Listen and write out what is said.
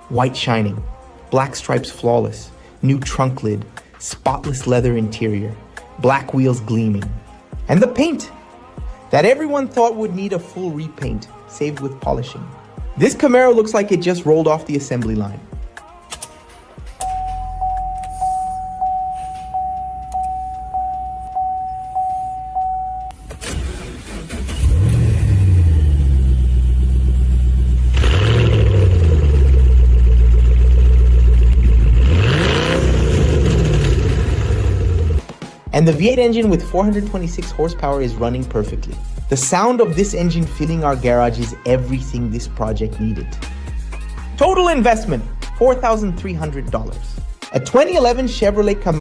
White shining, black stripes flawless, new trunk lid, spotless leather interior, black wheels gleaming. And the paint that everyone thought would need a full repaint, saved with polishing. This Camaro looks like it just rolled off the assembly line. And the V8 engine with 426 horsepower is running perfectly. The sound of this engine filling our garage is everything this project needed. Total investment, $4,300. A 2011 Chevrolet Camaro